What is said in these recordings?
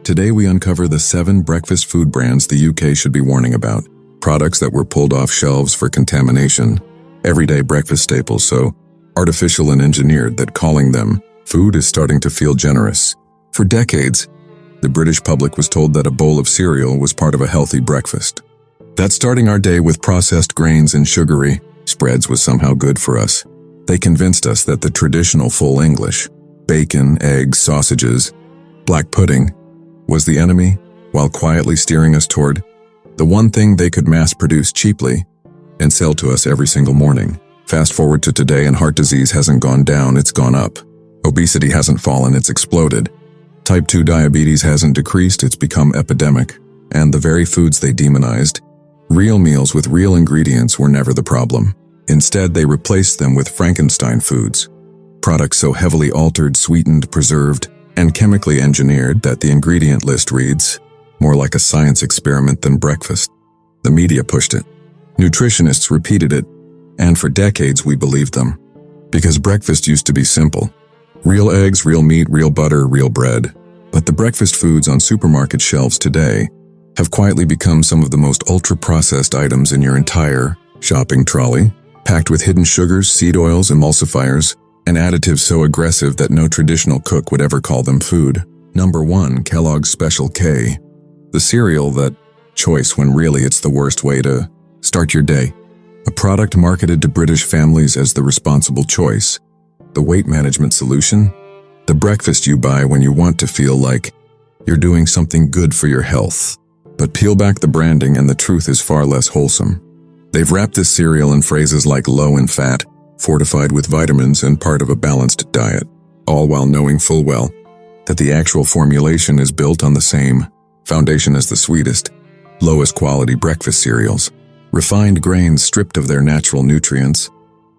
Today we uncover the 7 breakfast food brands the UK should be warning about. Products that were pulled off shelves for contamination. Everyday breakfast staples so artificial and engineered that calling them food is starting to feel generous. For decades, the British public was told that a bowl of cereal was part of a healthy breakfast. That starting our day with processed grains and sugary spreads was somehow good for us. They convinced us that the traditional full English, bacon, eggs, sausages, black pudding, was the enemy, while quietly steering us toward the one thing they could mass-produce cheaply and sell to us every single morning. Fast forward to today and heart disease hasn't gone down, it's gone up. Obesity hasn't fallen, it's exploded. Type 2 diabetes hasn't decreased, it's become epidemic. And the very foods they demonized, real meals with real ingredients, were never the problem. Instead, they replaced them with Frankenstein foods. Products so heavily altered, sweetened, preserved, and chemically engineered that the ingredient list reads more like a science experiment than breakfast. The media pushed it. Nutritionists repeated it. And for decades we believed them. Because breakfast used to be simple. Real eggs, real meat, real butter, real bread. But the breakfast foods on supermarket shelves today have quietly become some of the most ultra-processed items in your entire shopping trolley, packed with hidden sugars, seed oils, emulsifiers, and additives so aggressive that no traditional cook would ever call them food. Number 1, Kellogg's Special K. The cereal that choice when really it's the worst way to start your day. A product marketed to British families as the responsible choice. The weight management solution. The breakfast you buy when you want to feel like you're doing something good for your health. But peel back the branding and the truth is far less wholesome. They've wrapped this cereal in phrases like low in fat, fortified with vitamins, and part of a balanced diet, all while knowing full well that the actual formulation is built on the same foundation as the sweetest, lowest quality breakfast cereals. Refined grains stripped of their natural nutrients,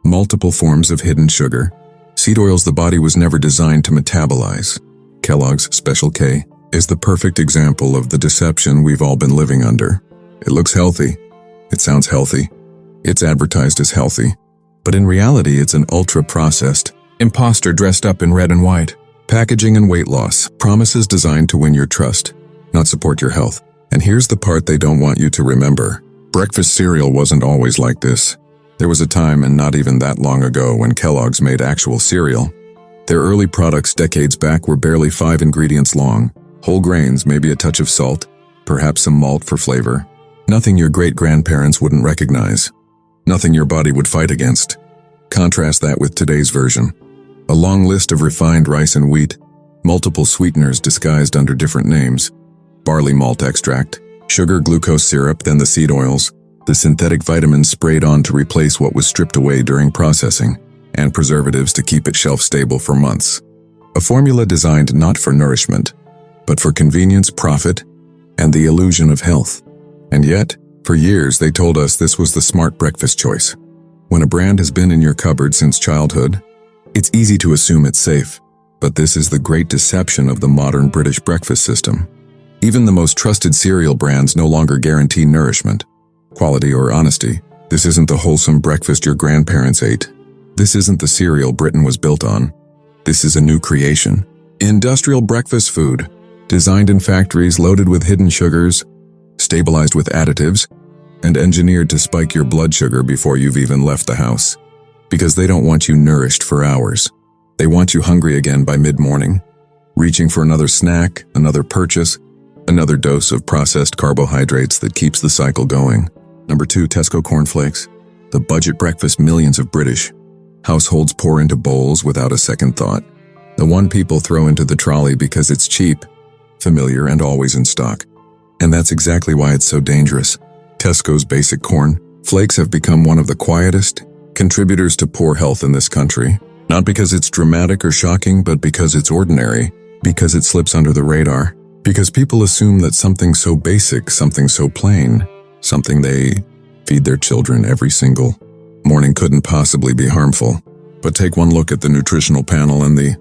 multiple forms of hidden sugar, seed oils the body was never designed to metabolize. Kellogg's Special K is the perfect example of the deception we've all been living under. It looks healthy. It sounds healthy. It's advertised as healthy. But in reality, it's an ultra-processed imposter dressed up in red and white. Packaging and weight loss, promises designed to win your trust, not support your health. And here's the part they don't want you to remember. Breakfast cereal wasn't always like this. There was a time, and not even that long ago, when Kellogg's made actual cereal. Their early products decades back were barely 5 ingredients long. Whole grains, maybe a touch of salt, perhaps some malt for flavor. Nothing your great-grandparents wouldn't recognize. Nothing your body would fight against. Contrast that with today's version. A long list of refined rice and wheat, multiple sweeteners disguised under different names, barley malt extract, sugar glucose syrup, then the seed oils, the synthetic vitamins sprayed on to replace what was stripped away during processing, and preservatives to keep it shelf-stable for months. A formula designed not for nourishment, but for convenience, profit, and the illusion of health. And yet, for years they told us this was the smart breakfast choice. When a brand has been in your cupboard since childhood, it's easy to assume it's safe. But this is the great deception of the modern British breakfast system. Even the most trusted cereal brands no longer guarantee nourishment, quality, or honesty. This isn't the wholesome breakfast your grandparents ate. This isn't the cereal Britain was built on. This is a new creation. Industrial breakfast food, designed in factories loaded with hidden sugars, stabilized with additives, and engineered to spike your blood sugar before you've even left the house. Because they don't want you nourished for hours. They want you hungry again by mid-morning, reaching for another snack, another purchase, another dose of processed carbohydrates that keeps the cycle going. Number 2, Tesco cornflakes. The budget breakfast millions of British households pour into bowls without a second thought. The one people throw into the trolley because it's cheap, familiar, and always in stock. And that's exactly why it's so dangerous. Tesco's basic corn flakes have become one of the quietest contributors to poor health in this country. Not because it's dramatic or shocking, but because it's ordinary, because it slips under the radar, because people assume that something so basic, something so plain, something they feed their children every single morning couldn't possibly be harmful. But take one look at the nutritional panel and the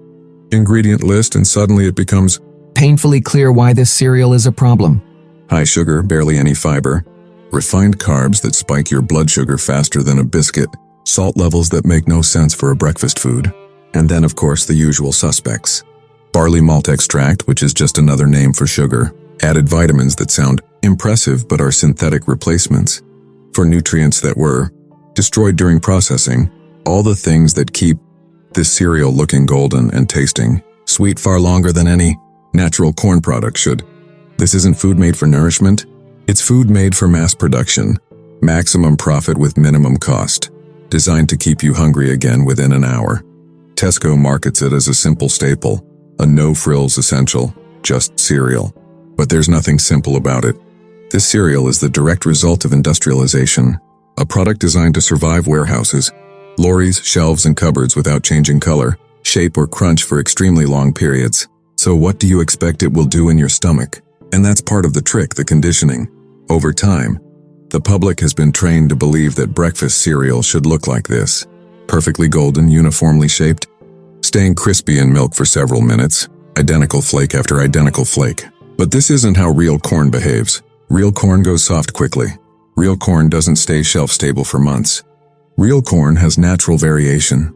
ingredient list, and suddenly it becomes painfully clear why this cereal is a problem. High sugar, barely any fiber, refined carbs that spike your blood sugar faster than a biscuit, salt levels that make no sense for a breakfast food, and then of course the usual suspects. barley malt extract, which is just another name for sugar, added vitamins that sound impressive but are synthetic replacements for nutrients that were destroyed during processing, all the things that keep this cereal looking golden and tasting sweet far longer than any natural corn product should. This isn't food made for nourishment, it's food made for mass production, maximum profit with minimum cost, designed to keep you hungry again within an hour. Tesco markets it as a simple staple, a no-frills essential, just cereal. But there's nothing simple about it. This cereal is the direct result of industrialization, a product designed to survive warehouses, lorries, shelves, and cupboards without changing color, shape, or crunch for extremely long periods. So what do you expect it will do in your stomach? And that's part of the trick, the conditioning. Over time, the public has been trained to believe that breakfast cereal should look like this. Perfectly golden, uniformly shaped, staying crispy in milk for several minutes, identical flake after identical flake. But this isn't how real corn behaves. Real corn goes soft quickly. Real corn doesn't stay shelf-stable for months. Real corn has natural variation.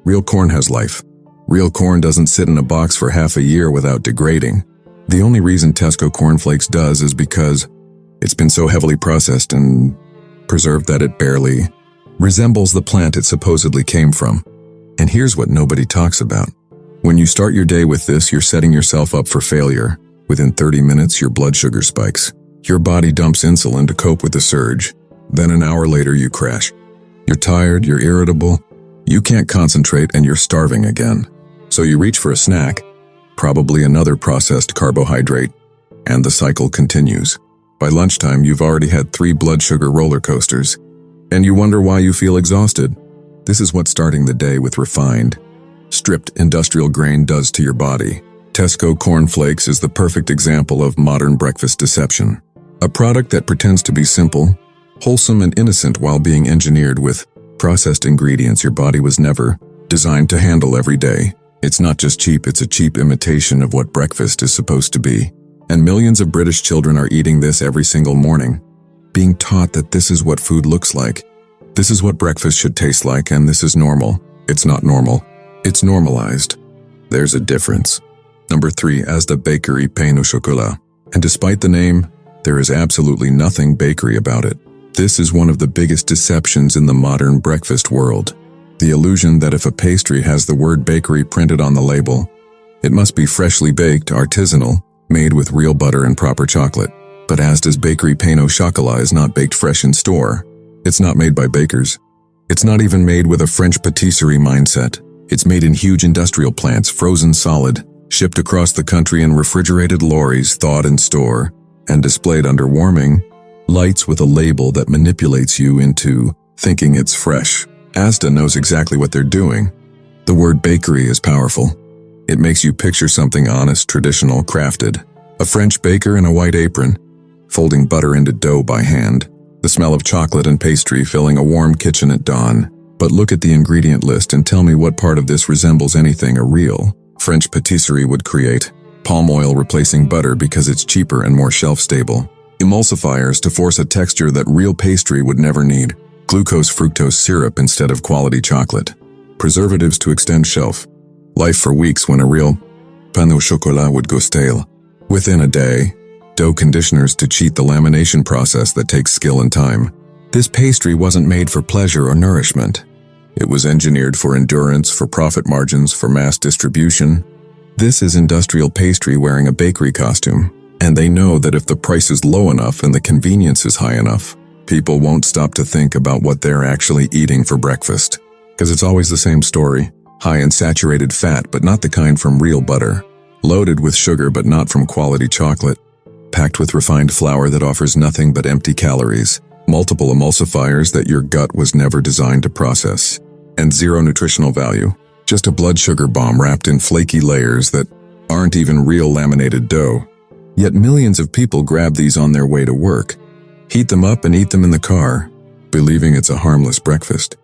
Real corn has life. Real corn doesn't sit in a box for half a year without degrading. The only reason Tesco cornflakes does is because it's been so heavily processed and preserved that it barely resembles the plant it supposedly came from. And here's what nobody talks about. When you start your day with this, you're setting yourself up for failure. Within 30 minutes, your blood sugar spikes. Your body dumps insulin to cope with the surge. Then an hour later, you crash. You're tired, you're irritable, you can't concentrate, and you're starving again. So you reach for a snack, probably another processed carbohydrate, and the cycle continues. By lunchtime, you've already had 3 blood sugar roller coasters, and you wonder why you feel exhausted. This is what starting the day with refined, stripped industrial grain does to your body. Tesco cornflakes is the perfect example of modern breakfast deception. A product that pretends to be simple, wholesome, and innocent while being engineered with processed ingredients your body was never designed to handle every day. It's not just cheap, it's a cheap imitation of what breakfast is supposed to be. And millions of British children are eating this every single morning, being taught that this is what food looks like. This is what breakfast should taste like, and this is normal. It's not normal. It's normalized. There's a difference. Number 3, Asda Bakery Pain au Chocolat. And despite the name, there is absolutely nothing bakery about it. This is one of the biggest deceptions in the modern breakfast world. The illusion that if a pastry has the word bakery printed on the label, it must be freshly baked, artisanal, made with real butter and proper chocolate. But Asda's Bakery Pain au Chocolat is not baked fresh in store. It's not made by bakers. It's not even made with a French patisserie mindset. It's made in huge industrial plants, frozen solid, shipped across the country in refrigerated lorries, thawed in store, and displayed under warming lights with a label that manipulates you into thinking it's fresh. Asda knows exactly what they're doing. The word bakery is powerful. It makes you picture something honest, traditional, crafted. A French baker in a white apron, folding butter into dough by hand. The smell of chocolate and pastry filling a warm kitchen at dawn. But look at the ingredient list and tell me what part of this resembles anything a real French patisserie would create. Palm oil replacing butter because it's cheaper and more shelf-stable. Emulsifiers to force a texture that real pastry would never need. Glucose-fructose syrup instead of quality chocolate. Preservatives to extend shelf life for weeks when a real pain au chocolat would go stale. Within a day, dough conditioners to cheat the lamination process that takes skill and time. This pastry wasn't made for pleasure or nourishment. It was engineered for endurance, for profit margins, for mass distribution. This is industrial pastry wearing a bakery costume. And they know that if the price is low enough and the convenience is high enough, people won't stop to think about what they're actually eating for breakfast. Because it's always the same story. High in saturated fat, but not the kind from real butter. Loaded with sugar, but not from quality chocolate. Packed with refined flour that offers nothing but empty calories. Multiple emulsifiers that your gut was never designed to process. And zero nutritional value. Just a blood sugar bomb wrapped in flaky layers that aren't even real laminated dough. Yet millions of people grab these on their way to work, heat them up and eat them in the car, believing it's a harmless breakfast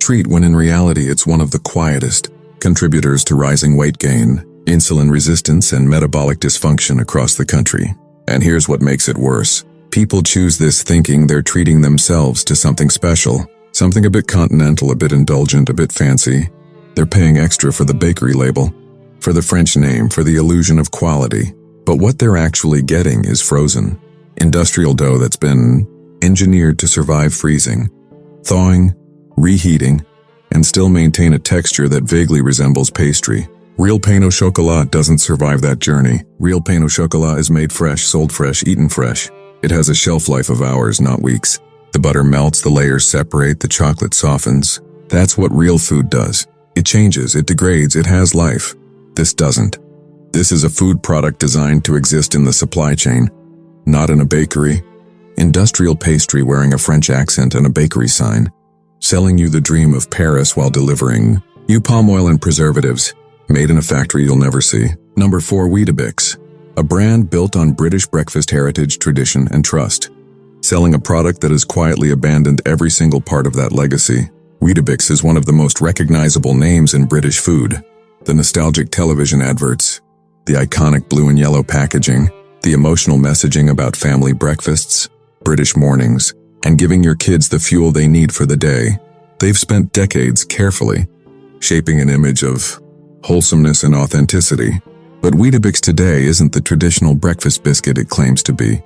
treat when in reality it's one of the quietest contributors to rising weight gain, insulin resistance, and metabolic dysfunction across the country. And here's what makes it worse. People choose this thinking they're treating themselves to something special, something a bit continental, a bit indulgent, a bit fancy. They're paying extra for the bakery label. for the French name, for the illusion of quality. But what they're actually getting is frozen, industrial dough that's been engineered to survive freezing, thawing, reheating, and still maintain a texture that vaguely resembles pastry. Real pain au chocolat doesn't survive that journey. Real pain au chocolat is made fresh, sold fresh, eaten fresh. It has a shelf life of hours, not weeks. The butter melts, the layers separate, the chocolate softens. That's what real food does. It changes, it degrades, it has life. This doesn't. This is a food product designed to exist in the supply chain, not in a bakery. Industrial pastry wearing a French accent and a bakery sign, selling you the dream of Paris while delivering you palm oil and preservatives, made in a factory you'll never see. Number 4, Weetabix, a brand built on British breakfast heritage, tradition, and trust, selling a product that has quietly abandoned every single part of that legacy. Weetabix is one of the most recognizable names in British food. The nostalgic television adverts, the iconic blue and yellow packaging, the emotional messaging about family breakfasts, British mornings, and giving your kids the fuel they need for the day. They've spent decades carefully shaping an image of wholesomeness and authenticity. But Weetabix today isn't the traditional breakfast biscuit it claims to be.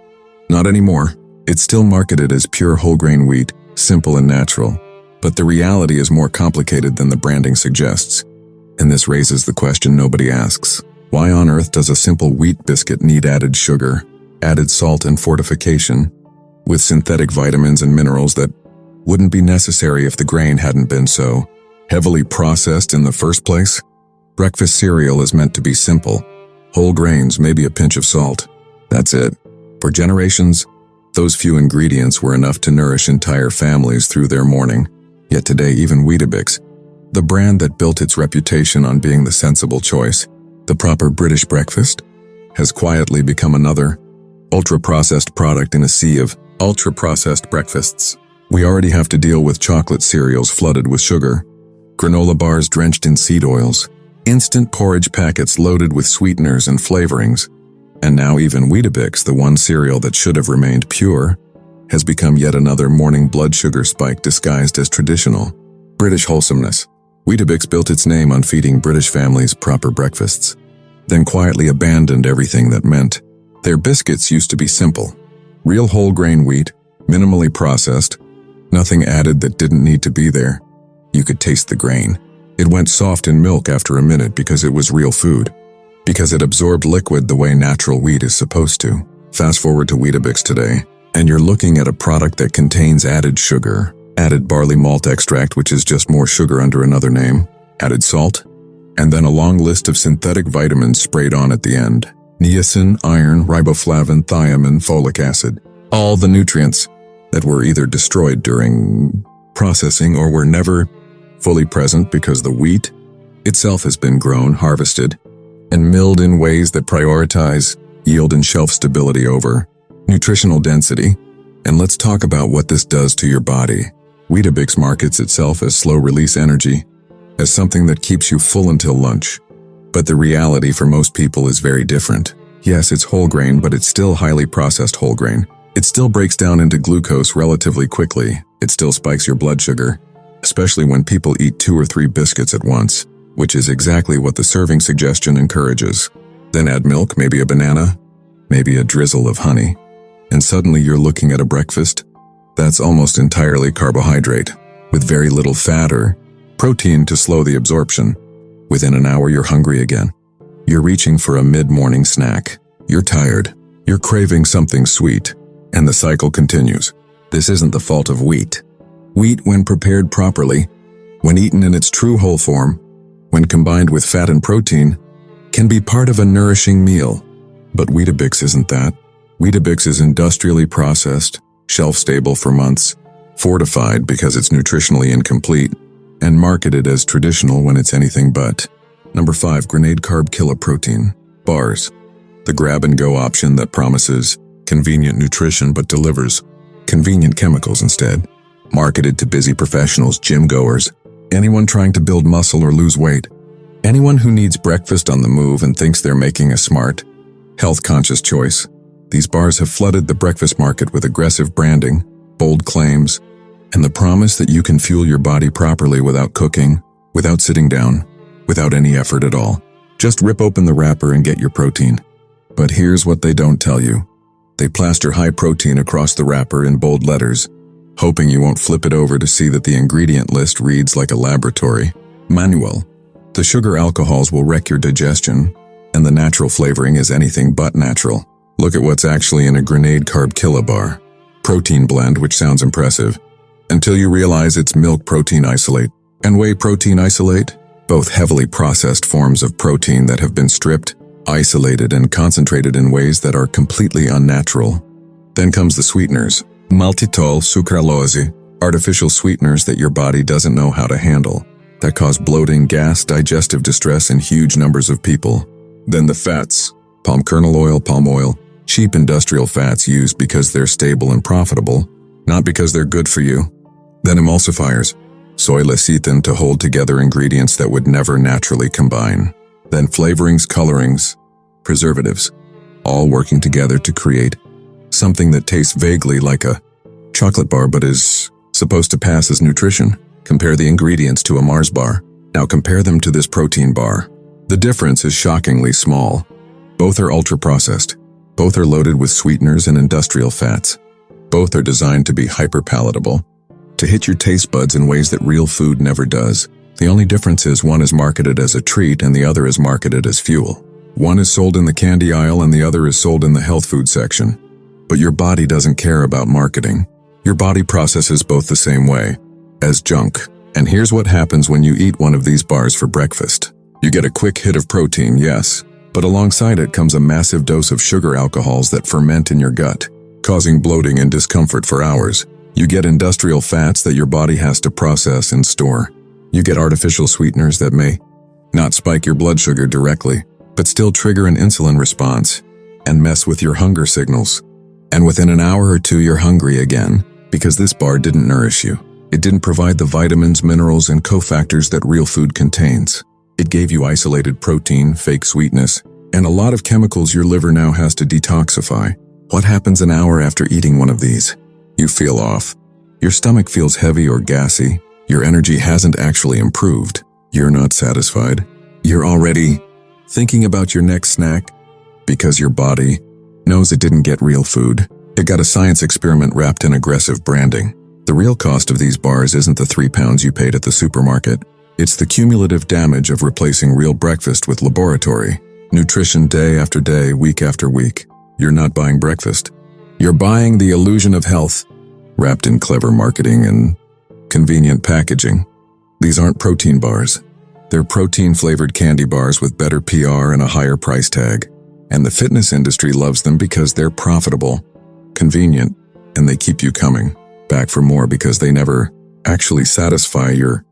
Not anymore. It's still marketed as pure whole grain wheat, simple and natural. But the reality is more complicated than the branding suggests. And this raises the question nobody asks. Why on earth does a simple wheat biscuit need added sugar, added salt and fortification, with synthetic vitamins and minerals that wouldn't be necessary if the grain hadn't been so heavily processed in the first place? Breakfast cereal is meant to be simple. Whole grains, maybe a pinch of salt. That's it. For generations, those few ingredients were enough to nourish entire families through their morning. Yet today, even Weetabix, the brand that built its reputation on being the sensible choice, the proper British breakfast, has quietly become another ultra-processed product in a sea of ultra-processed breakfasts. We already have to deal with chocolate cereals flooded with sugar, granola bars drenched in seed oils, instant porridge packets loaded with sweeteners and flavorings, and now even Weetabix, the one cereal that should have remained pure, has become yet another morning blood sugar spike disguised as traditional British wholesomeness. Weetabix built its name on feeding British families proper breakfasts, then quietly abandoned everything that meant. Their biscuits used to be simple. Real whole grain wheat, minimally processed, nothing added that didn't need to be there. You could taste the grain. It went soft in milk after a minute because it was real food, because it absorbed liquid the way natural wheat is supposed to. Fast forward to Weetabix today, and you're looking at a product that contains added sugar, added barley malt extract, which is just more sugar under another name, added salt, and then a long list of synthetic vitamins sprayed on at the end. Niacin, iron, riboflavin, thiamine, folic acid. All the nutrients that were either destroyed during processing or were never fully present because the wheat itself has been grown, harvested, and milled in ways that prioritize yield and shelf stability over nutritional density. And let's talk about what this does to your body. Weetabix markets itself as slow-release energy, as something that keeps you full until lunch. But the reality for most people is very different. Yes, it's whole grain, but it's still highly processed whole grain. It still breaks down into glucose relatively quickly. It still spikes your blood sugar, especially when people eat 2 or 3 biscuits at once, which is exactly what the serving suggestion encourages. Then add milk, maybe a banana, maybe a drizzle of honey, and suddenly you're looking at a breakfast that's almost entirely carbohydrate, with very little fat or protein to slow the absorption. Within an hour, you're hungry again. You're reaching for a mid-morning snack. You're tired. You're craving something sweet. And the cycle continues. This isn't the fault of wheat. Wheat, when prepared properly, when eaten in its true whole form, when combined with fat and protein, can be part of a nourishing meal. But Weetabix isn't that. Weetabix is industrially processed, shelf-stable for months, fortified because it's nutritionally incomplete, and marketed as traditional when it's anything but. Number 5, Grenade Carb Killer Protein Bars. The grab-and-go option that promises convenient nutrition but delivers convenient chemicals instead. Marketed to busy professionals, gym goers, anyone trying to build muscle or lose weight, anyone who needs breakfast on the move and thinks they're making a smart, health-conscious choice. These bars have flooded the breakfast market with aggressive branding, bold claims, and the promise that you can fuel your body properly without cooking, without sitting down, without any effort at all. Just rip open the wrapper and get your protein. But here's what they don't tell you. They plaster high protein across the wrapper in bold letters, hoping you won't flip it over to see that the ingredient list reads like a laboratory manual. The sugar alcohols will wreck your digestion, and the natural flavoring is anything but natural. Look at what's actually in a grenade carb kilobar. Protein blend, which sounds impressive, until you realize it's milk protein isolate and whey protein isolate, both heavily processed forms of protein that have been stripped, isolated, and concentrated in ways that are completely unnatural. Then comes the sweeteners, maltitol, sucralose, artificial sweeteners that your body doesn't know how to handle, that cause bloating, gas, digestive distress in huge numbers of people. Then the fats, palm kernel oil, palm oil, cheap industrial fats used because they're stable and profitable, not because they're good for you. Then emulsifiers, soy lecithin to hold together ingredients that would never naturally combine. Then flavorings, colorings, preservatives, all working together to create something that tastes vaguely like a chocolate bar but is supposed to pass as nutrition. Compare the ingredients to a Mars bar. Now compare them to this protein bar. The difference is shockingly small. Both are ultra-processed. Both are loaded with sweeteners and industrial fats. Both are designed to be hyper-palatable, to hit your taste buds in ways that real food never does. The only difference is one is marketed as a treat and the other is marketed as fuel. One is sold in the candy aisle and the other is sold in the health food section. But your body doesn't care about marketing. Your body processes both the same way, as junk. And here's what happens when you eat one of these bars for breakfast. You get a quick hit of protein, yes, but alongside it comes a massive dose of sugar alcohols that ferment in your gut, causing bloating and discomfort for hours. You get industrial fats that your body has to process and store. You get artificial sweeteners that may not spike your blood sugar directly, but still trigger an insulin response and mess with your hunger signals. And within an hour or two, you're hungry again, because this bar didn't nourish you. It didn't provide the vitamins, minerals, and cofactors that real food contains. It gave you isolated protein, fake sweetness, and a lot of chemicals your liver now has to detoxify. What happens an hour after eating one of these? You feel off. Your stomach feels heavy or gassy. Your energy hasn't actually improved. You're not satisfied. You're already thinking about your next snack because your body knows it didn't get real food. It got a science experiment wrapped in aggressive branding. The real cost of these bars isn't the £3 you paid at the supermarket. It's the cumulative damage of replacing real breakfast with laboratory nutrition day after day, week after week. You're not buying breakfast. You're buying the illusion of health, wrapped in clever marketing and convenient packaging. These aren't protein bars. They're protein-flavored candy bars with better PR and a higher price tag. And the fitness industry loves them because they're profitable, convenient, and they keep you coming back for more because they never actually satisfy your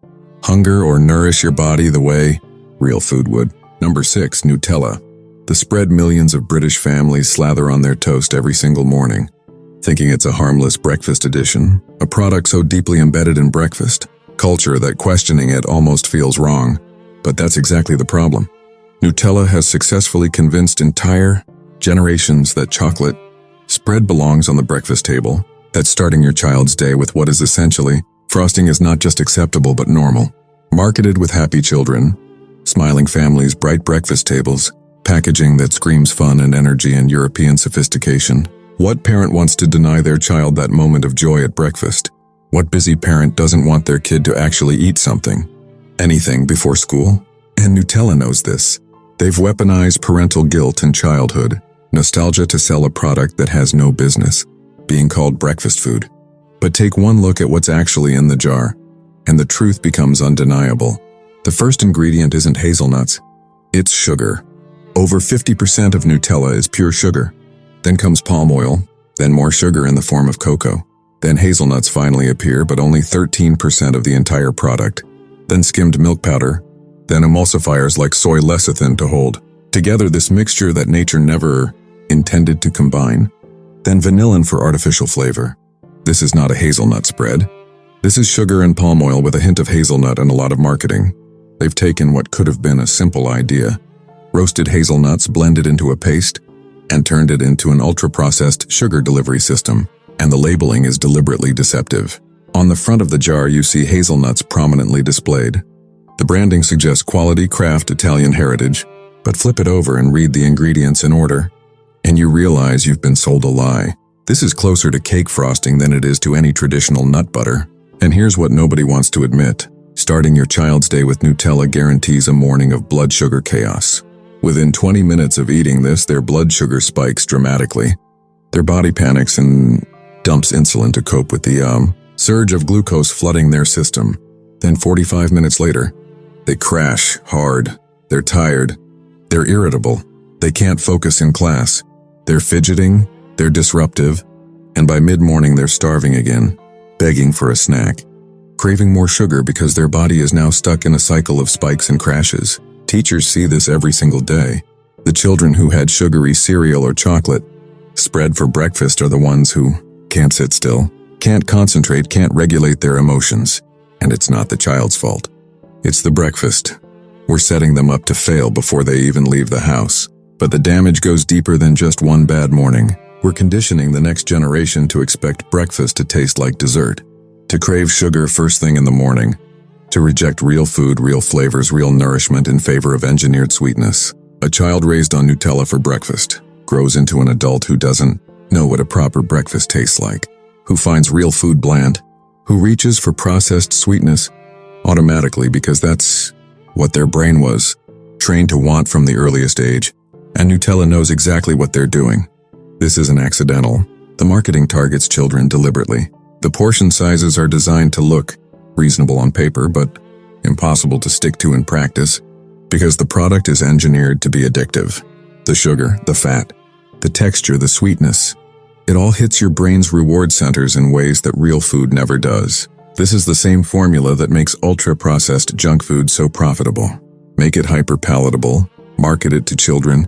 hunger or nourish your body the way real food would. Number 6, Nutella. The spread millions of British families slather on their toast every single morning, thinking it's a harmless breakfast edition, a product so deeply embedded in breakfast culture that questioning it almost feels wrong. But that's exactly the problem. Nutella has successfully convinced entire generations that chocolate spread belongs on the breakfast table, that starting your child's day with what is essentially frosting is not just acceptable but normal. Marketed with happy children, smiling families, bright breakfast tables, packaging that screams fun and energy and European sophistication. What parent wants to deny their child that moment of joy at breakfast? What busy parent doesn't want their kid to actually eat something, anything before school? And Nutella knows this. They've weaponized parental guilt and childhood nostalgia to sell a product that has no business being called breakfast food. But take one look at what's actually in the jar, and the truth becomes undeniable. The first ingredient isn't hazelnuts, it's sugar. Over 50% of Nutella is pure sugar. Then comes palm oil, then more sugar in the form of cocoa. Then hazelnuts finally appear, but only 13% of the entire product. Then skimmed milk powder, then emulsifiers like soy lecithin to hold together this mixture that nature never intended to combine. Then vanillin for artificial flavor. This is not a hazelnut spread. This is sugar and palm oil with a hint of hazelnut and a lot of marketing. They've taken what could have been a simple idea, roasted hazelnuts, blended into a paste, and turned it into an ultra-processed sugar delivery system, and the labeling is deliberately deceptive. On the front of the jar, you see hazelnuts prominently displayed. The branding suggests quality, craft, Italian heritage, But flip it over and read the ingredients in order, and you realize you've been sold a lie. This is closer to cake frosting than it is to any traditional nut butter. And here's what nobody wants to admit. Starting your child's day with Nutella guarantees a morning of blood sugar chaos. Within 20 minutes of eating this, their blood sugar spikes dramatically. Their body panics and dumps insulin to cope with the surge of glucose flooding their system. Then 45 minutes later, they crash hard. They're tired. They're irritable. They can't focus in class. They're fidgeting. They're disruptive. And by mid-morning, they're starving again, begging for a snack, craving more sugar because their body is now stuck in a cycle of spikes and crashes. Teachers see this every single day. The children who had sugary cereal or chocolate spread for breakfast are the ones who can't sit still, can't concentrate, can't regulate their emotions. And it's not the child's fault. It's the breakfast. We're setting them up to fail before they even leave the house. But the damage goes deeper than just one bad morning. We're conditioning the next generation to expect breakfast to taste like dessert, to crave sugar first thing in the morning, to reject real food, real flavors, real nourishment in favor of engineered sweetness. A child raised on Nutella for breakfast grows into an adult who doesn't know what a proper breakfast tastes like, who finds real food bland, who reaches for processed sweetness automatically because that's what their brain was trained to want from the earliest age. And Nutella knows exactly what they're doing. This isn't accidental. The marketing targets children deliberately. The portion sizes are designed to look reasonable on paper, but impossible to stick to in practice, because the product is engineered to be addictive. The sugar, the fat, the texture, the sweetness, it all hits your brain's reward centers in ways that real food never does. This is the same formula that makes ultra-processed junk food so profitable. Make it hyper-palatable, market it to children,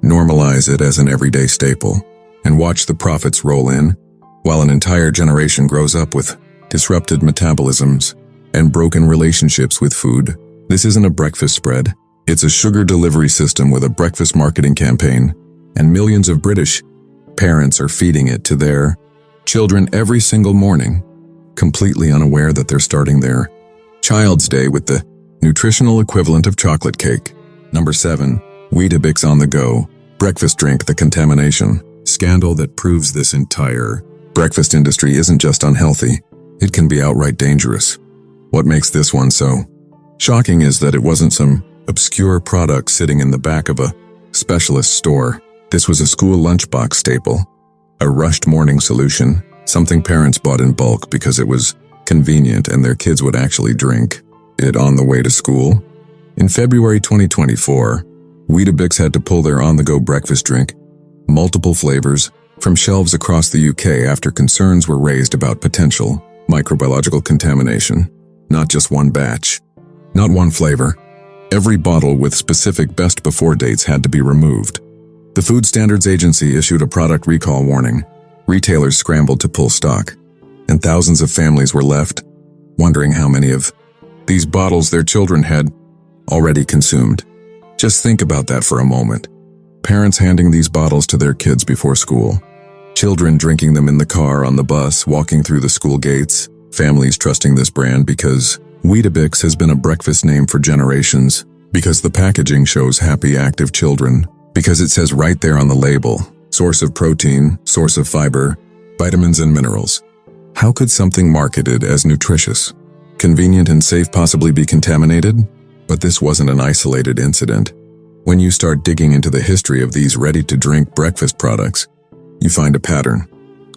normalize it as an everyday staple, and watch the profits roll in, while an entire generation grows up with disrupted metabolisms and broken relationships with food. This isn't a breakfast spread. It's a sugar delivery system with a breakfast marketing campaign, and millions of British parents are feeding it to their children every single morning, completely unaware that they're starting their child's day with the nutritional equivalent of chocolate cake. Number 7. Weetabix on the go. Breakfast drink, the contamination scandal that proves this entire breakfast industry isn't just unhealthy, it can be outright dangerous. What makes this one so shocking is that it wasn't some obscure product sitting in the back of a specialist store. This was a school lunchbox staple, a rushed morning solution, something parents bought in bulk because it was convenient and their kids would actually drink it on the way to school. In February 2024, Weetabix had to pull their on-the-go breakfast drink, multiple flavors, from shelves across the UK after concerns were raised about potential microbiological contamination. Not just one batch, not one flavor. Every bottle with specific best before dates had to be removed. The Food Standards Agency issued a product recall warning. Retailers scrambled to pull stock, and thousands of families were left wondering how many of these bottles their children had already consumed. Just think about that for a moment. Parents handing these bottles to their kids before school. Children drinking them in the car, on the bus, walking through the school gates. Families trusting this brand because Weetabix has been a breakfast name for generations. Because the packaging shows happy, active children. Because it says right there on the label, source of protein, source of fiber, vitamins and minerals. How could something marketed as nutritious, convenient and safe possibly be contaminated? But this wasn't an isolated incident. When you start digging into the history of these ready-to-drink breakfast products, you find a pattern.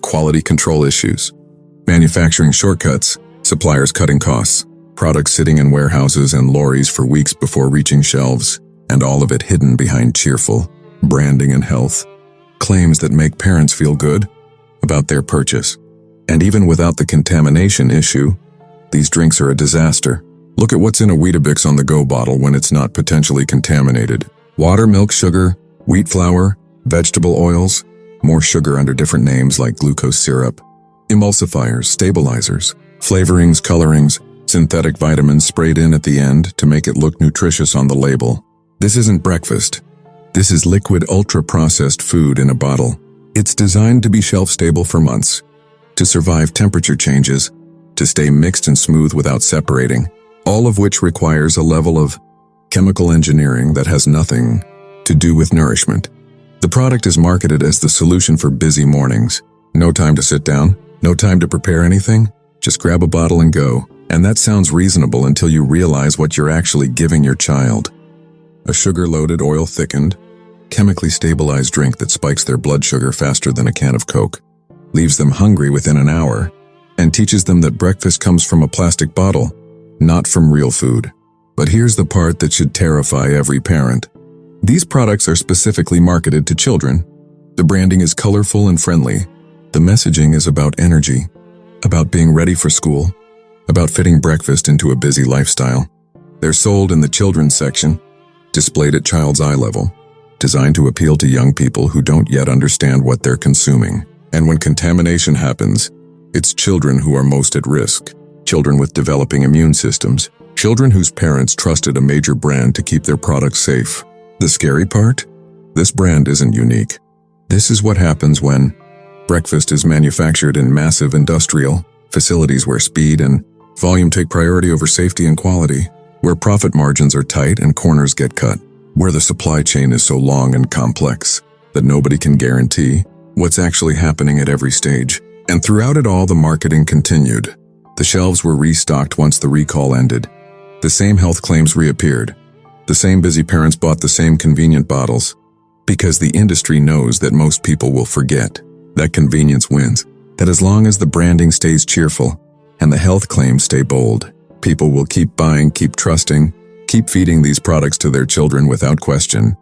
Quality control issues, manufacturing shortcuts, suppliers cutting costs, products sitting in warehouses and lorries for weeks before reaching shelves, and all of it hidden behind cheerful branding and health claims that make parents feel good about their purchase. And even without the contamination issue, these drinks are a disaster. Look at what's in a Weetabix on the go bottle when it's not potentially contaminated. Water, milk, sugar, wheat flour, vegetable oils, more sugar under different names like glucose syrup, emulsifiers, stabilizers, flavorings, colorings, synthetic vitamins sprayed in at the end to make it look nutritious on the label. This isn't breakfast. This is liquid ultra-processed food in a bottle. It's designed to be shelf-stable for months, to survive temperature changes, to stay mixed and smooth without separating, all of which requires a level of chemical engineering that has nothing to do with nourishment. The product is marketed as the solution for busy mornings. No time to sit down, no time to prepare anything, just grab a bottle and go. And that sounds reasonable until you realize what you're actually giving your child. A sugar-loaded, oil-thickened, chemically stabilized drink that spikes their blood sugar faster than a can of Coke, leaves them hungry within an hour, and teaches them that breakfast comes from a plastic bottle, not from real food. But here's the part that should terrify every parent. These products are specifically marketed to children. The branding is colorful and friendly. The messaging is about energy, about being ready for school, about fitting breakfast into a busy lifestyle. They're sold in the children's section, displayed at child's eye level, designed to appeal to young people who don't yet understand what they're consuming. And when contamination happens, it's children who are most at risk. Children with developing immune systems. Children whose parents trusted a major brand to keep their products safe. The scary part? This brand isn't unique. This is what happens when breakfast is manufactured in massive industrial facilities where speed and volume take priority over safety and quality, where profit margins are tight and corners get cut, where the supply chain is so long and complex that nobody can guarantee what's actually happening at every stage. And throughout it all, the marketing continued. The shelves were restocked once the recall ended. The same health claims reappeared. The same busy parents bought the same convenient bottles. Because the industry knows that most people will forget that convenience wins. That as long as the branding stays cheerful and the health claims stay bold, people will keep buying, keep trusting, keep feeding these products to their children without question.